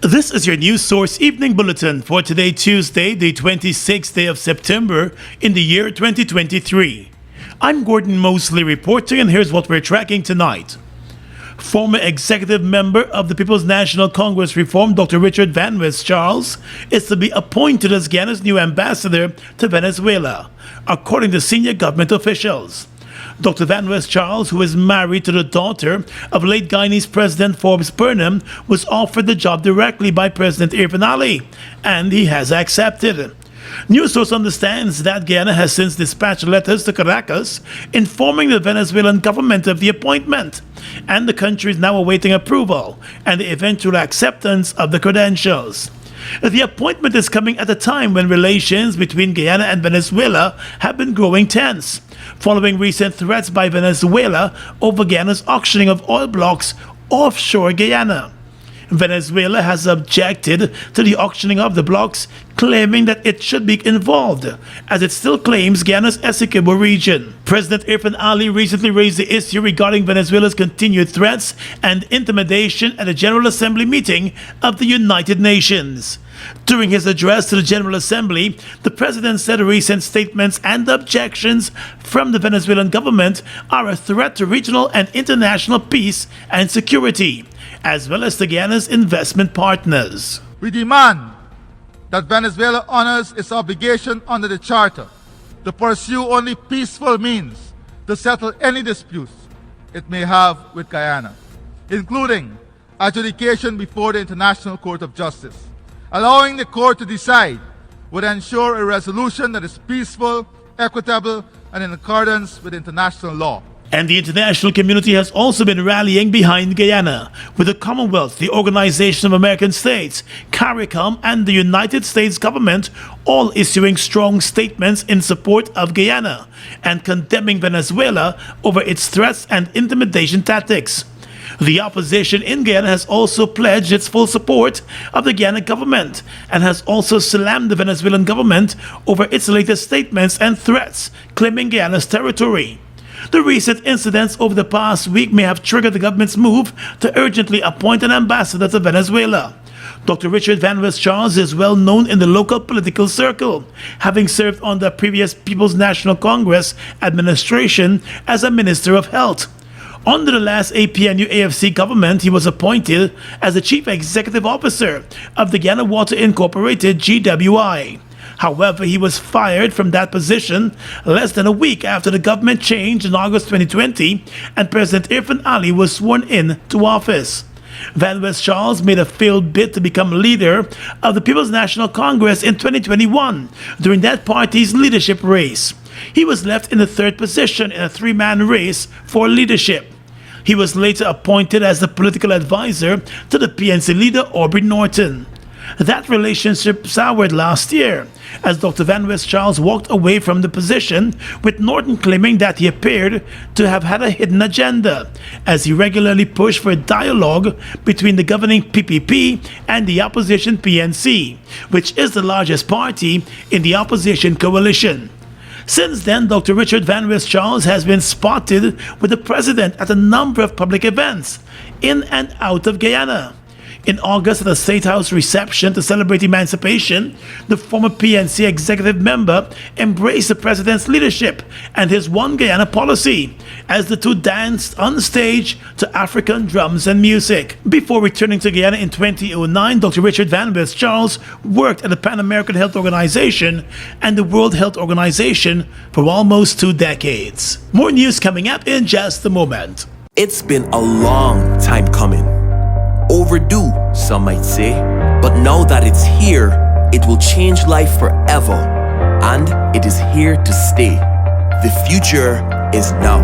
This is your news source evening bulletin for today, Tuesday, the 26th day of September in the year 2023. I'm Gordon Mosley reporting, and here's what we're tracking tonight. Former executive member of the People's National Congress Reform, Dr. Richard Van West Charles, is to be appointed as Guyana's new ambassador to Venezuela, according to senior government officials. Dr. Van West Charles, who is married to the daughter of late Guyanese President Forbes Burnham, was offered the job directly by President Irfan Ali, and he has accepted. News source understands that Guyana has since dispatched letters to Caracas informing the Venezuelan government of the appointment, and the country is now awaiting approval and the eventual acceptance of the credentials. The appointment is coming at a time when relations between Guyana and Venezuela have been growing tense, following recent threats by Venezuela over Guyana's auctioning of oil blocks offshore Guyana. Venezuela has objected to the auctioning of the blocks, claiming that it should be involved, as it still claims Guyana's Essequibo region. President Irfan Ali recently raised the issue regarding Venezuela's continued threats and intimidation at a General Assembly meeting of the United Nations. During his address to the General Assembly, the president said recent statements and objections from the Venezuelan government are a threat to regional and international peace and security, as well as to Guyana's investment partners. We demand that Venezuela honors its obligation under the Charter to pursue only peaceful means to settle any disputes it may have with Guyana, including adjudication before the International Court of Justice. Allowing the court to decide would ensure a resolution that is peaceful, equitable, and in accordance with international law. And the international community has also been rallying behind Guyana, with the Commonwealth, the Organization of American States, CARICOM, and the United States government all issuing strong statements in support of Guyana and condemning Venezuela over its threats and intimidation tactics. The opposition in Guyana has also pledged its full support of the Guyana government and has also slammed the Venezuelan government over its latest statements and threats, claiming Guyana's territory. The recent incidents over the past week may have triggered the government's move to urgently appoint an ambassador to Venezuela. Dr. Richard Van West Charles is well known in the local political circle, having served on the previous People's National Congress administration as a Minister of Health. Under the last APNU-AFC government, he was appointed as the Chief Executive Officer of the Guyana Water Incorporated GWI. However, he was fired from that position less than a week after the government changed in August 2020 and President Irfan Ali was sworn in to office. Van West Charles made a failed bid to become leader of the People's National Congress in 2021 during that party's leadership race. He was left in the third position in a three-man race for leadership. He was later appointed as the political advisor to the PNC leader Aubrey Norton. That relationship soured last year as Dr. Van West Charles walked away from the position, with Norton claiming that he appeared to have had a hidden agenda, as he regularly pushed for a dialogue between the governing PPP and the opposition PNC, which is the largest party in the opposition coalition. Since then, Dr. Richard Van West Charles has been spotted with the president at a number of public events in and out of Guyana. In August, at a State House reception to celebrate emancipation, the former PNC executive member embraced the president's leadership and his One Guyana policy as the two danced on stage to African drums and music. Before returning to Guyana in 2009, Dr. Richard Van West Charles worked at the Pan American Health Organization and the World Health Organization for almost 2 decades. More news coming up in just a moment. It's been a long time coming. Overdue, some might say, but now that it's here, it will change life forever, and it is here to stay. The future is now,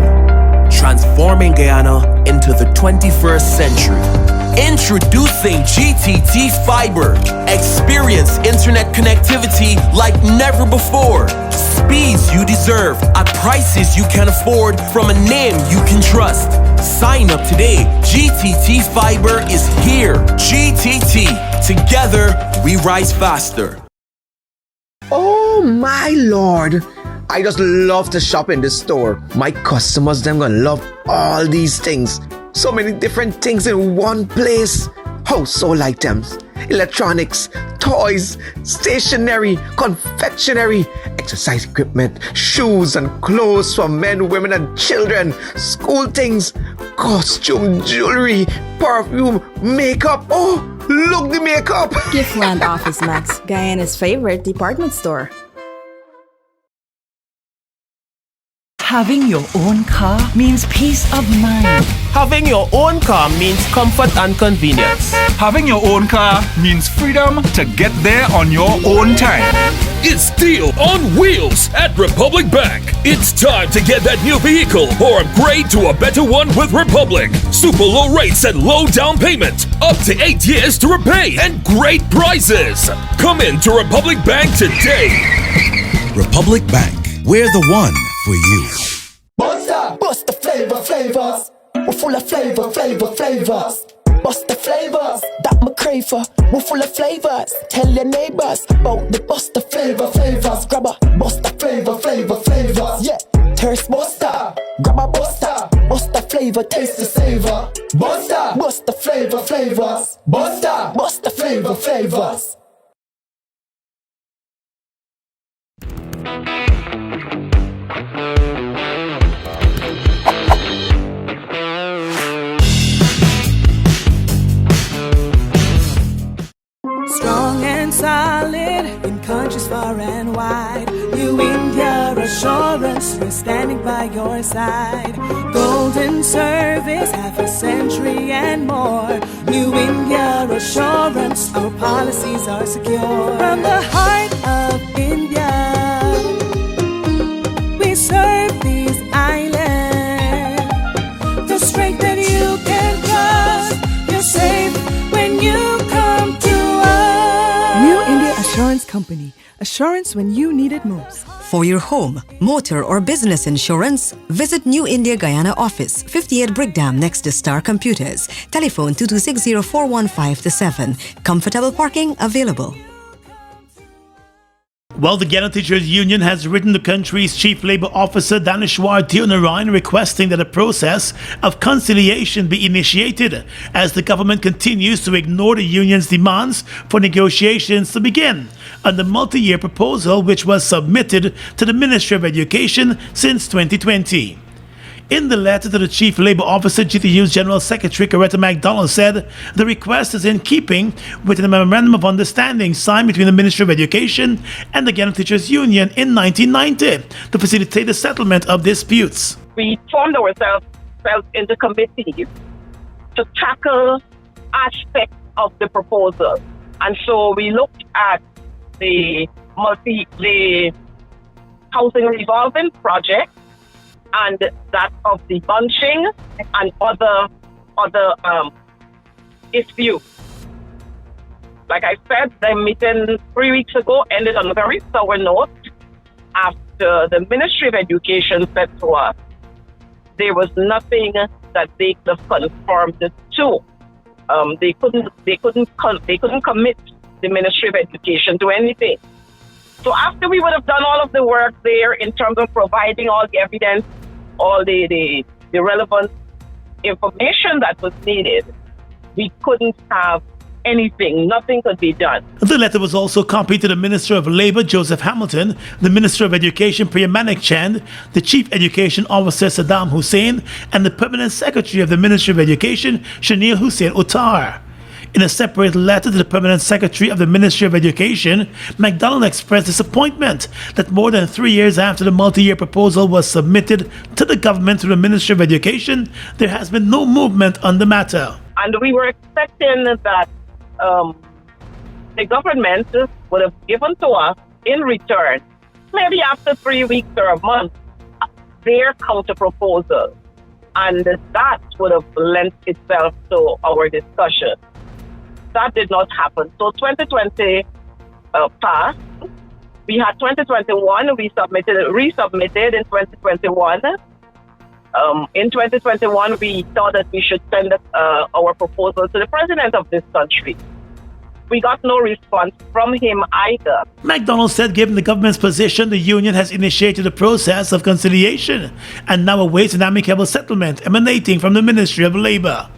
transforming Guyana into the 21st century. Introducing GTT Fiber. Experience internet connectivity like never before. Speeds you deserve at prices you can afford from a name you can trust. Sign up today. GTT Fiber is here. GTT. Together, we rise faster. Oh my lord. I just love to shop in this store. My customers, them gonna love all these things. So many different things in one place. Oh, so like them. electronics, toys, stationery, confectionery, exercise equipment, shoes and clothes for men, women, and children, school things, costume, jewelry, perfume, makeup. Oh, look, the makeup! Giftland Office Max, Guyana's favorite department store. Having your own car means peace of mind. Having your own car means comfort and convenience. Having your own car means freedom to get there on your own time. It's Deal on Wheels at Republic Bank. It's time to get that new vehicle or upgrade to a better one with Republic. Super low rates and low down payment. Up to 8 years to repay and great prizes. Come in to Republic Bank today. Republic Bank, we're the one for you. Bust the flavors. We're full of flavors. Bust the flavors that me crave for. We're full of flavors. Tell your neighbors about the bust the flavors. Grab a bust the flavors. Yeah, thirst buster. Grab a buster. Bust the flavor, taste the savor. Bust the flavors. Bust the flavors. Strong and solid in countries far and wide. New India Assurance, we're standing by your side. Golden service, half a century and more. New India Assurance, our policies are secure. From the heart of India, we serve these islands. The strength that you can trust, you're safe when you come to us. New India Assurance Company. Assurance when you need it most. For your home, motor or business insurance, visit New India Guyana office, 58 Brickdam next to Star Computers. Telephone 2260-415-7. Comfortable parking available. Well, the Guyana Teachers Union has written the country's Chief Labour Officer Danishwar Theonarayan requesting that a process of conciliation be initiated as the government continues to ignore the union's demands for negotiations to begin on the multi-year proposal which was submitted to the Ministry of Education since 2020. In the letter to the Chief Labour Officer, GTU's General Secretary Coretta MacDonald said the request is in keeping with the Memorandum of Understanding signed between the Ministry of Education and the Guyana Teachers Union in 1990 to facilitate the settlement of disputes. We formed ourselves into committees to tackle aspects of the proposal. And so we looked at the housing revolving project and that of the bunching and other issues. Like I said, the meeting 3 weeks ago ended on a very sour note after the Ministry of Education said to us there was nothing that they could have conformed to. They couldn't commit the Ministry of Education to anything. So after we would have done all of the work there in terms of providing all the evidence, all the relevant information that was needed, we couldn't have anything. Nothing could be done. The letter was also copied to the Minister of Labour, Joseph Hamilton, the Minister of Education, Priya Manik Chand, the Chief Education Officer, Saddam Hussein, and the Permanent Secretary of the Ministry of Education, Shanil Hussein Uttar. In a separate letter to the Permanent Secretary of the Ministry of Education, MacDonald expressed disappointment that more than 3 years after the multi-year proposal was submitted to the government through the Ministry of Education, there has been no movement on the matter. And we were expecting that the government would have given to us in return, maybe after 3 weeks or a month, their counter proposal. And that would have lent itself to our discussion. That did not happen. So 2020 passed. We had 2021. We resubmitted in 2021. In 2021, we thought that we should send our proposal to the president of this country. We got no response from him either. MacDonald said given the government's position, the union has initiated a process of conciliation and now awaits an amicable settlement emanating from the Ministry of Labour.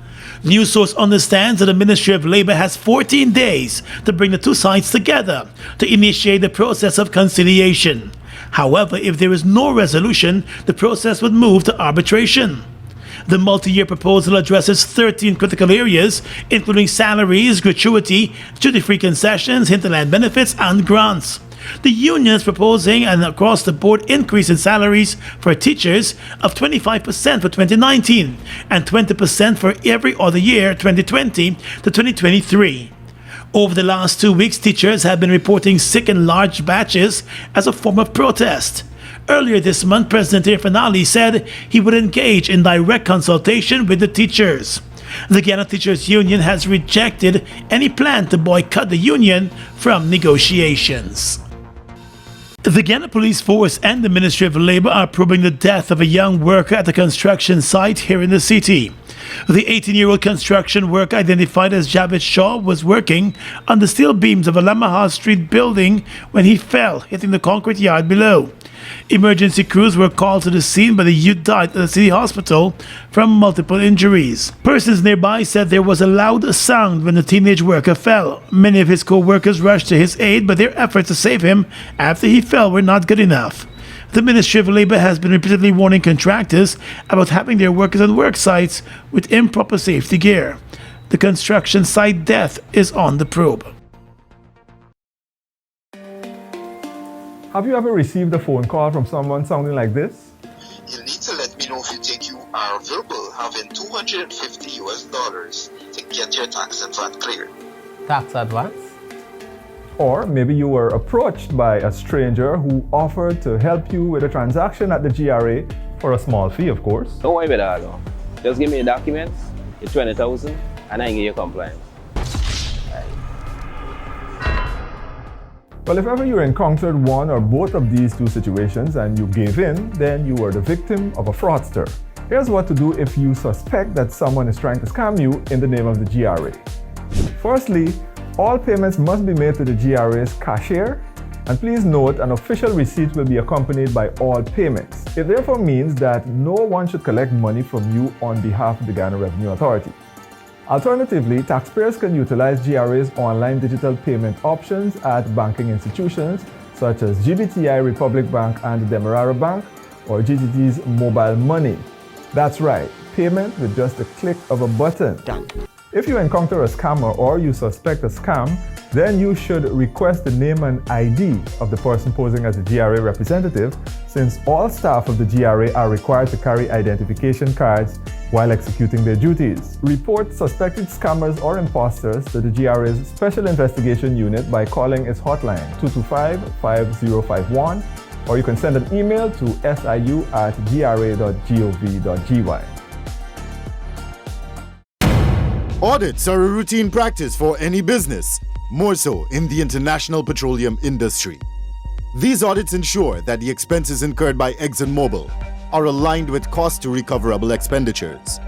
News source understands that the Ministry of Labor has 14 days to bring the two sides together to initiate the process of conciliation. However, if there is no resolution, the process would move to arbitration. The multi-year proposal addresses 13 critical areas, including salaries, gratuity, duty-free concessions, hinterland benefits, and grants. The union is proposing an across-the-board increase in salaries for teachers of 25% for 2019 and 20% for every other year 2020 to 2023. Over the last 2 weeks, teachers have been reporting sick in large batches as a form of protest. Earlier this month, President Irfan Ali said he would engage in direct consultation with the teachers. The Guyana Teachers Union has rejected any plan to boycott the union from negotiations. The Guyana Police Force and the Ministry of Labor are probing the death of a young worker at a construction site here in the city. The 18-year-old construction worker, identified as Javed Shaw, was working on the steel beams of a Lamahal Street building when he fell, hitting the concrete yard below. Emergency crews were called to the scene, but the youth died at the city hospital from multiple injuries. Persons nearby said there was a loud sound when the teenage worker fell. Many of his co-workers rushed to his aid, but their efforts to save him after he fell were not good enough. The Ministry of Labor has been repeatedly warning contractors about having their workers on work sites with improper safety gear. The construction site death is on the probe. Have you ever received a phone call from someone sounding like this? You'll need to let me know if you think you are verbal having $250 to get your tax advance cleared. Tax advance? Or maybe you were approached by a stranger who offered to help you with a transaction at the GRA for a small fee, of course. Don't worry about that, though. Just give me the documents, it's 20,000, and I can get you compliant. Well, if ever you encountered one or both of these two situations and you gave in, then you were the victim of a fraudster. Here's what to do if you suspect that someone is trying to scam you in the name of the GRA. Firstly, all payments must be made to the GRA's cashier, and please note an official receipt will be accompanied by all payments. It therefore means that no one should collect money from you on behalf of the Guyana Revenue Authority. Alternatively, taxpayers can utilize GRA's online digital payment options at banking institutions such as GBTI Republic Bank and Demerara Bank, or GTT's mobile money. That's right, payment with just a click of a button. Done. If you encounter a scammer or you suspect a scam, then you should request the name and ID of the person posing as a GRA representative, since all staff of the GRA are required to carry identification cards while executing their duties. Report suspected scammers or imposters to the GRA's Special Investigation Unit by calling its hotline 225-5051, or you can send an email to siu@gra.gov.gy. Audits are a routine practice for any business, more so in the international petroleum industry. These audits ensure that the expenses incurred by ExxonMobil are aligned with cost to recoverable expenditures.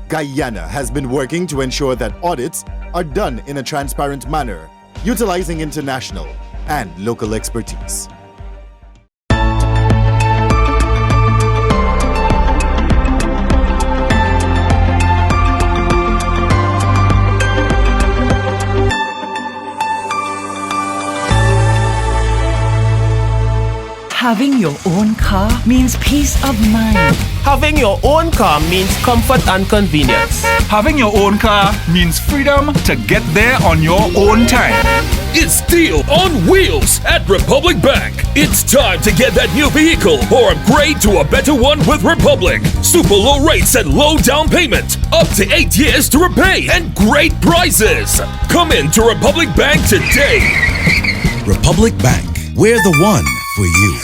Guyana has been working to ensure that audits are done in a transparent manner, utilizing international and local expertise. Having your own car means peace of mind. Having your own car means comfort and convenience. Having your own car means freedom to get there on your own time. It's Deal on Wheels at Republic Bank. It's time to get that new vehicle or upgrade to a better one with Republic. Super low rates and low down payment. Up to 8 years to repay and great prizes. Come in to Republic Bank today. Republic Bank, we're the one for you.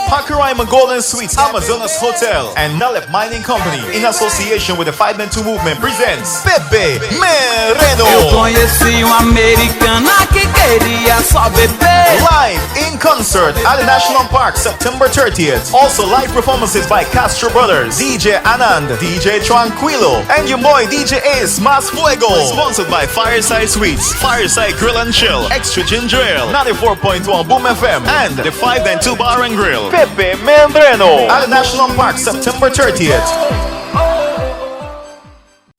Pakaraima Golden Suites, Amazonas Hotel, and Nalep Mining Company, in association with the 5-Men2 Movement, presents Pepe Mereno. Eu conheci uma americana que queria só beber. Live in concert at the National Park September 30th. Also live performances by Castro Brothers, DJ Anand, DJ Tranquilo, and your boy DJ Ace Mas Fuego. Sponsored by Fireside Sweets, Fireside Grill and Chill, Extra Ginger Ale, 94.1 Boom FM, and the 592 Bar and Grill. Pepe Mendreno at the National Park September 30th.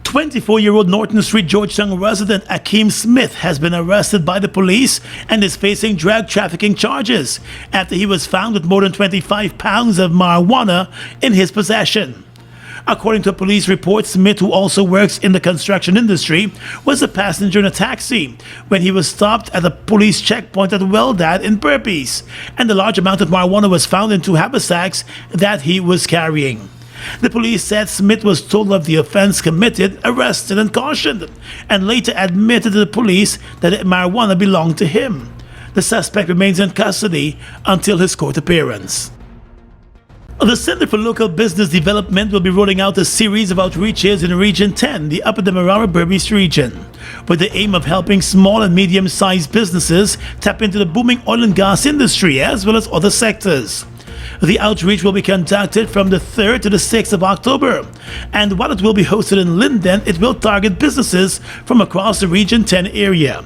24-year-old Norton Street, Georgetown resident Akeem Smith has been arrested by the police and is facing drug trafficking charges after he was found with more than 25 pounds of marijuana in his possession. According to a police report, Smith, who also works in the construction industry, was a passenger in a taxi when he was stopped at a police checkpoint at Weldad in Burpees, and a large amount of marijuana was found in 2 haversacks that he was carrying. The police said Smith was told of the offense committed, arrested and cautioned, and later admitted to the police that the marijuana belonged to him. The suspect remains in custody until his court appearance. The Center for Local Business Development will be rolling out a series of outreaches in Region 10, the Upper Demerara Berbice region, with the aim of helping small and medium-sized businesses tap into the booming oil and gas industry as well as other sectors. The outreach will be conducted from the 3rd to the 6th of October, and while it will be hosted in Linden, it will target businesses from across the Region 10 area.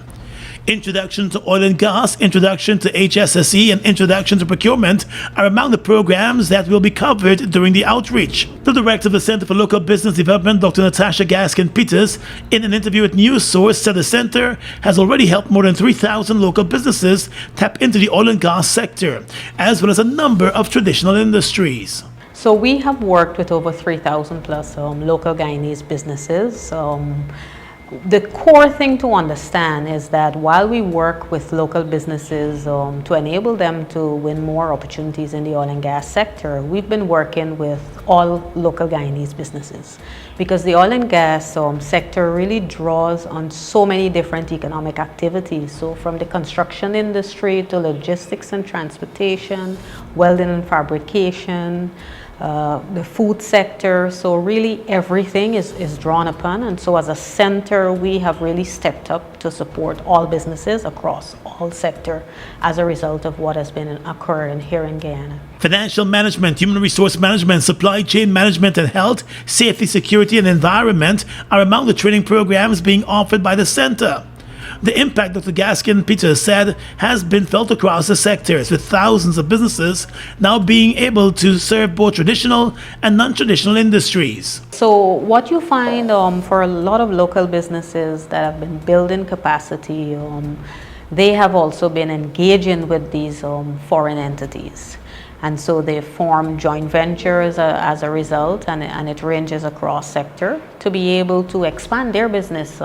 Introduction to Oil and Gas, Introduction to HSSE, and Introduction to Procurement are among the programs that will be covered during the outreach. The director of the Center for Local Business Development, Dr. Natasha Gaskin-Peters, in an interview with News Source, said the center has already helped more than 3,000 local businesses tap into the oil and gas sector, as well as a number of traditional industries. So we have worked with over 3,000 plus local Guyanese businesses. The core thing to understand is that while we work with local businesses to enable them to win more opportunities in the oil and gas sector, we've been working with all local Guyanese businesses, because the oil and gas sector really draws on so many different economic activities. So from the construction industry to logistics and transportation, welding and fabrication, the food sector, so really everything is drawn upon, and so as a center we have really stepped up to support all businesses across all sector as a result of what has been occurring here in Guyana. Financial management, human resource management, supply chain management and health, safety, security and environment are among the training programs being offered by the center. The impact, Dr. Gaskin-Peters said, has been felt across the sectors, with thousands of businesses now being able to serve both traditional and non-traditional industries. So what you find for a lot of local businesses that have been building capacity, they have also been engaging with these foreign entities. And so they form joint ventures as a result, and it ranges across sector to be able to expand their business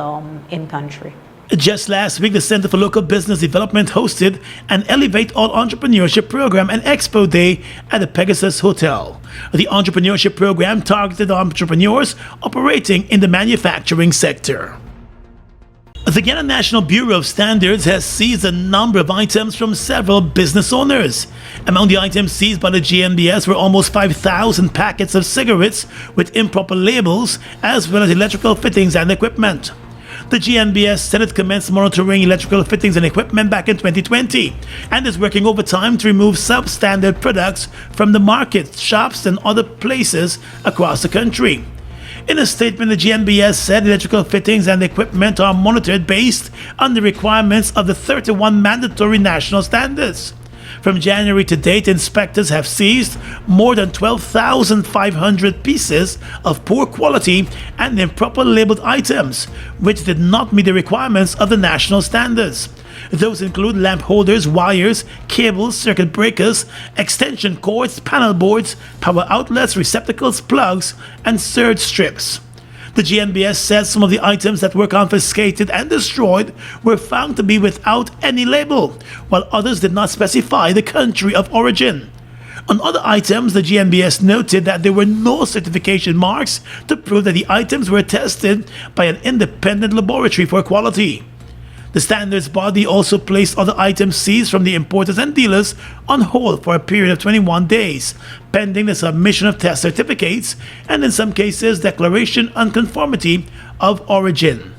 in country. Just last week, the Center for Local Business Development hosted an Elevate All Entrepreneurship Program and Expo Day at the Pegasus Hotel. The entrepreneurship program targeted entrepreneurs operating in the manufacturing sector. The Guyana National Bureau of Standards has seized a number of items from several business owners. Among the items seized by the GNBS were almost 5,000 packets of cigarettes with improper labels, as well as electrical fittings and equipment. The GNBS said it commenced monitoring electrical fittings and equipment back in 2020 and is working overtime to remove substandard products from the markets, shops and other places across the country. In a statement, the GNBS said electrical fittings and equipment are monitored based on the requirements of the 31 mandatory national standards. From January to date, inspectors have seized more than 12,500 pieces of poor quality and improper labeled items, which did not meet the requirements of the national standards. Those include lamp holders, wires, cables, circuit breakers, extension cords, panel boards, power outlets, receptacles, plugs, and surge strips. The GNBS says some of the items that were confiscated and destroyed were found to be without any label, while others did not specify the country of origin. On other items, the GNBS noted that there were no certification marks to prove that the items were tested by an independent laboratory for quality. The standards body also placed other items seized from the importers and dealers on hold for a period of 21 days, pending the submission of test certificates and in some cases declaration on conformity of origin.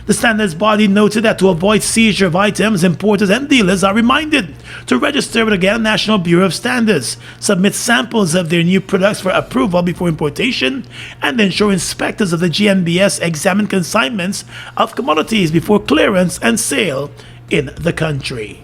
The standards body noted that to avoid seizure of items, importers and dealers are reminded to register with the Guyana National Bureau of Standards, submit samples of their new products for approval before importation, and ensure inspectors of the GNBS examine consignments of commodities before clearance and sale in the country.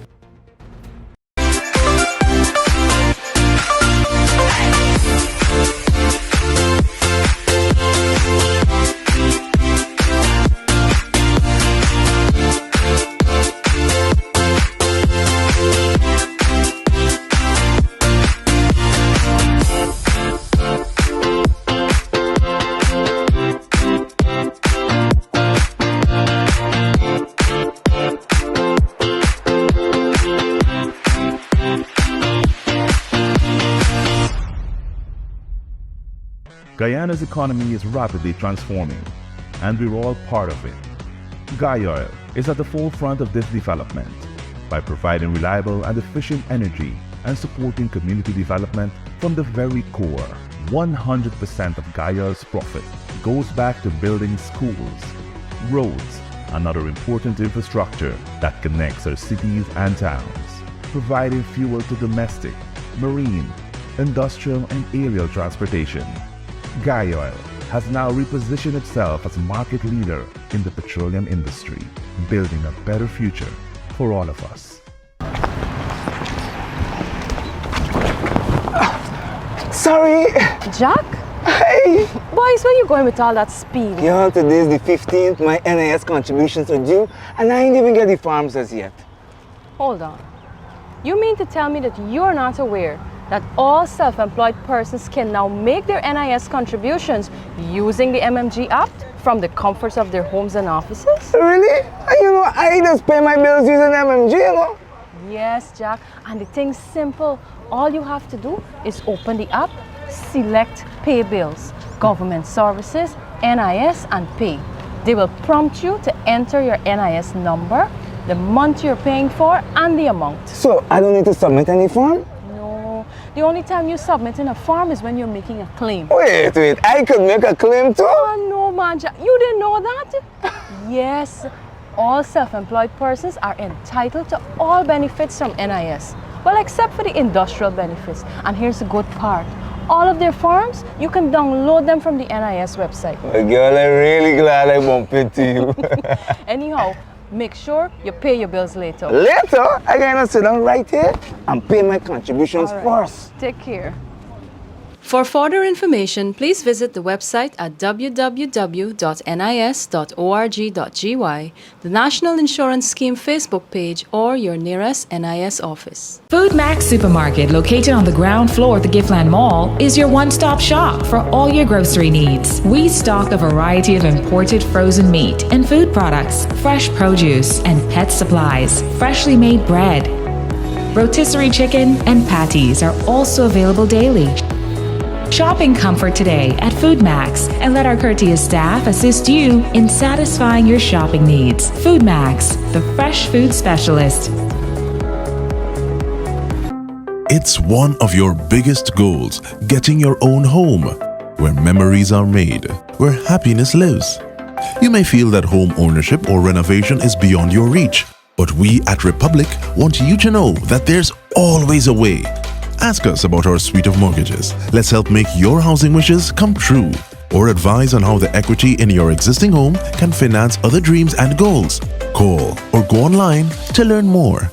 Guyana's economy is rapidly transforming, and we're all part of it. Guyoil is at the forefront of this development by providing reliable and efficient energy and supporting community development from the very core. 100% of Guyoil's profit goes back to building schools, roads, and other important infrastructure that connects our cities and towns, providing fuel to domestic, marine, industrial, and aerial transportation. Guyoil has now repositioned itself as market leader in the petroleum industry, building a better future for all of us. Sorry. Jack? Hey. Boys, where you going with all that speed? Yo, today's the 15th. My NIS contributions are due, and I ain't even get the forms as yet. Hold on. You mean to tell me that you're not aware that all self-employed persons can now make their NIS contributions using the MMG app from the comforts of their homes and offices? Really? You know, I just pay my bills using MMG, you know? Yes, Jack, and the thing's simple. All you have to do is open the app, select Pay Bills, Government Services, NIS, and Pay. They will prompt you to enter your NIS number, the month you're paying for, and the amount. So I don't need to submit any form? The only time you submit in a form is when you're making a claim. Wait, I could make a claim too? Oh, no, man. You didn't know that? Yes. All self-employed persons are entitled to all benefits from NIS. Well, except for the industrial benefits. And here's the good part. All of their forms, you can download them from the NIS website. Well, girl, I'm really glad I bumped into you. Anyhow, make sure you pay your bills later. Later? I gotta sit down right here and pay my contributions first. Take care. For further information, please visit the website at www.nis.org.gy, the National Insurance Scheme Facebook page, or your nearest NIS office. Food Max Supermarket, located on the ground floor at the Giftland Mall, is your one-stop shop for all your grocery needs. We stock a variety of imported frozen meat and food products, fresh produce, and pet supplies, freshly made bread. Rotisserie chicken and patties are also available daily. Shop in comfort today at Food Max and let our courteous staff assist you in satisfying your shopping needs. Food Max, the fresh food specialist. It's one of your biggest goals, getting your own home, where memories are made, where happiness lives. You may feel that home ownership or renovation is beyond your reach, but we at Republic want you to know that there's always a way. Ask us about our suite of mortgages. Let's help make your housing wishes come true. Or advise on how the equity in your existing home can finance other dreams and goals. Call or go online to learn more.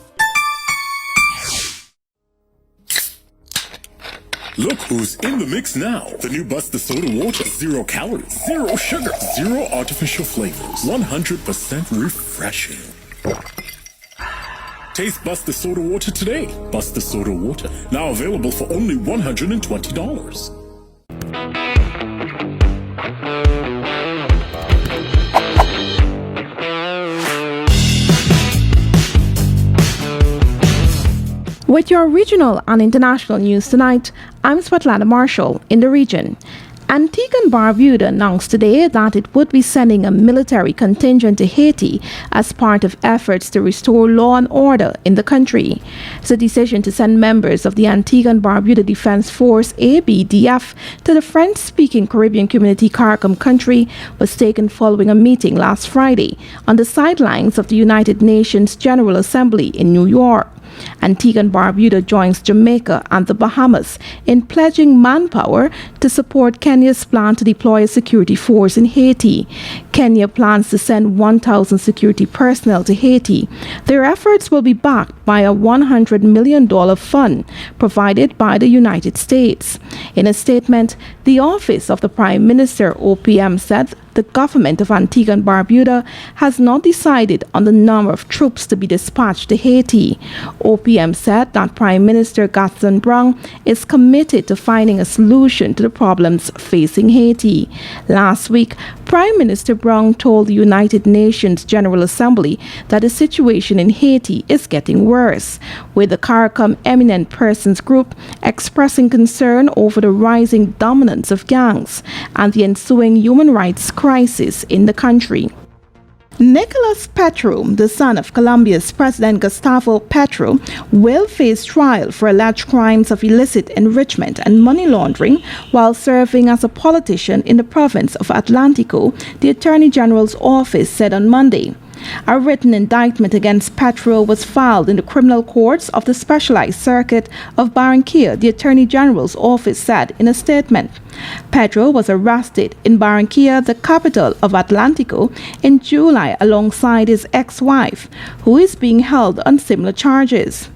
Look who's in the mix now. The new Buster Soda Water. 0 calories, 0 sugar, 0 artificial flavors. 100% refreshing. Taste Buster Soda Water today. Buster Soda Water, now available for only $120. With your regional and international news tonight, I'm Svetlana Marshall in the region. Antigua and Barbuda announced today that it would be sending a military contingent to Haiti as part of efforts to restore law and order in the country. The decision to send members of the Antigua and Barbuda Defense Force (ABDF) to the French-speaking Caribbean community CARICOM country was taken following a meeting last Friday on the sidelines of the United Nations General Assembly in New York. Antigua and Barbuda joins Jamaica and the Bahamas in pledging manpower to support Kenya's plan to deploy a security force in Haiti. Kenya plans to send 1,000 security personnel to Haiti. Their efforts will be backed by a $100 million fund provided by the United States. In a statement, the Office of the Prime Minister (OPM) said the government of Antigua and Barbuda has not decided on the number of troops to be dispatched to Haiti. OPM said that Prime Minister Gaston Brown is committed to finding a solution to the problems facing Haiti. Last week, Prime Minister Brown told the United Nations General Assembly that the situation in Haiti is getting worse, with the CARICOM Eminent Persons Group expressing concern over the rising dominance of gangs and the ensuing human rights crisis in the country. Nicolas Petro, the son of Colombia's President Gustavo Petro, will face trial for alleged crimes of illicit enrichment and money laundering while serving as a politician in the province of Atlántico, the Attorney General's office said on Monday. A written indictment against Petro was filed in the criminal courts of the Specialized Circuit of Barranquilla, the Attorney General's office said in a statement. Petro was arrested in Barranquilla, the capital of Atlántico, in July alongside his ex-wife, who is being held on similar charges.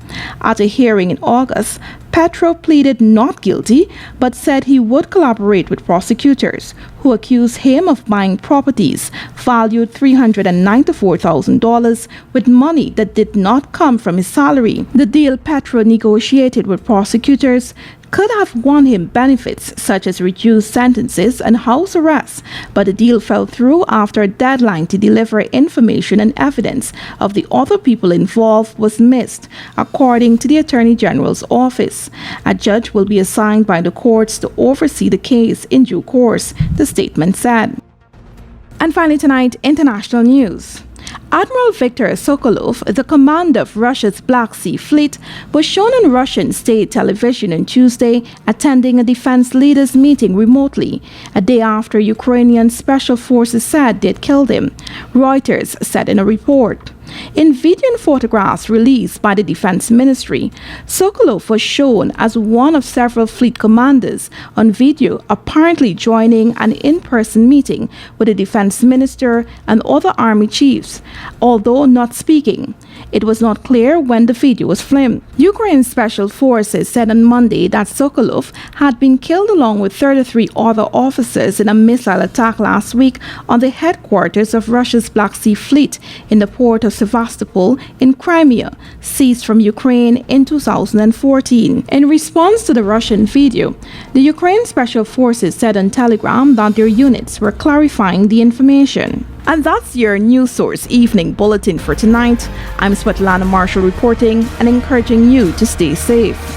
At a hearing in August, Petro pleaded not guilty but said he would collaborate with prosecutors who accused him of buying properties valued $394,000 with money that did not come from his salary. The deal Petro negotiated with prosecutors could have won him benefits such as reduced sentences and house arrest, but the deal fell through after a deadline to deliver information and evidence of the other people involved was missed, according to the Attorney General's office. A judge will be assigned by the courts to oversee the case in due course, the statement said. And finally tonight, international news. Admiral Viktor Sokolov, the commander of Russia's Black Sea Fleet, was shown on Russian state television on Tuesday attending a defense leaders meeting remotely, a day after Ukrainian special forces said they'd killed him, Reuters said in a report. In video and photographs released by the Defense Ministry, Sokolov was shown as one of several fleet commanders on video apparently joining an in-person meeting with the Defense Minister and other army chiefs, although not speaking. It was not clear when the video was filmed. Ukraine's special forces said on Monday that Sokolov had been killed along with 33 other officers in a missile attack last week on the headquarters of Russia's Black Sea Fleet in the port of Sevastopol in Crimea, seized from Ukraine in 2014. In response to the Russian video, the Ukraine Special Forces said on Telegram that their units were clarifying the information. And that's your News Source Evening Bulletin for tonight. I'm Svetlana Marshall reporting and encouraging you to stay safe.